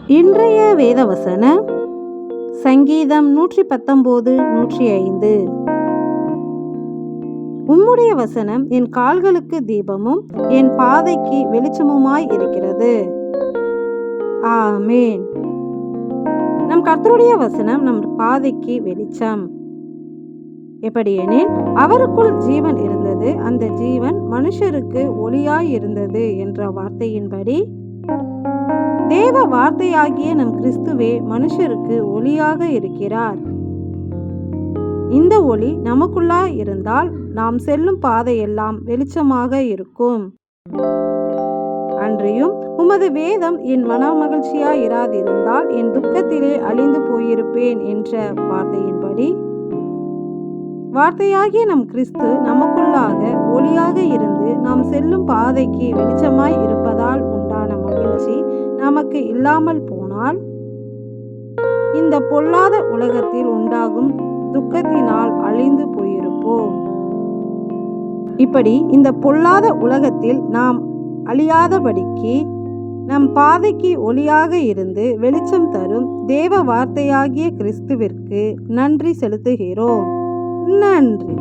இன்றைய வேதவசன சங்கீதம் 119:105. உம்முடைய வசனம் என் கால்களுக்கு தீபமும் என் பாதைக்கு வெளிச்சமுமாய் இருக்கிறது. ஆமேன். நம் கர்த்தருடைய வசனம் நம் பாதைக்கு வெளிச்சம். எப்படியெனில் அவருக்குள் ஜீவன் இருந்தது, அந்த ஜீவன் மனுஷருக்கு ஒளியாய் இருந்தது என்ற வார்த்தையின்படி தேவ வார்த்தையாகிய நம் கிறிஸ்துவே மனுஷருக்கு ஒளியாக இருக்கிறார். இந்த ஒளி நமக்குள்ளாய் இருந்தால் நாம் செல்லும் பாதையெல்லாம் வெளிச்சமாக இருக்கும். அன்றியும் உமது வேதம் என் மனமகிழ்ச்சியாய் இராதிருந்தால் என் துக்கத்திலே அழிந்து போயிருப்பேன் என்ற வார்த்தையின்படி வார்த்தையாகிய நம் கிறிஸ்து நமக்குள்ளாக ஒளியாக இருந்து நாம் செல்லும் பாதைக்கு வெளிச்சமாய் இருப்பதால் உண்டான மகிழ்ச்சி நமக்கு இல்லாமல் போனால் இந்த பொல்லாத உலகத்தில் உண்டாகும் துக்கத்தினால் அழிந்து போயிருப்போம். இப்படி இந்த பொல்லாத உலகத்தில் நாம் அழியாதபடிக்கு நம் பாதைக்கு ஒளியாக இருந்து வெளிச்சம் தரும் தேவ வார்த்தையாகிய கிறிஸ்துவிற்கு நன்றி செலுத்துகிறோம். நன்றி.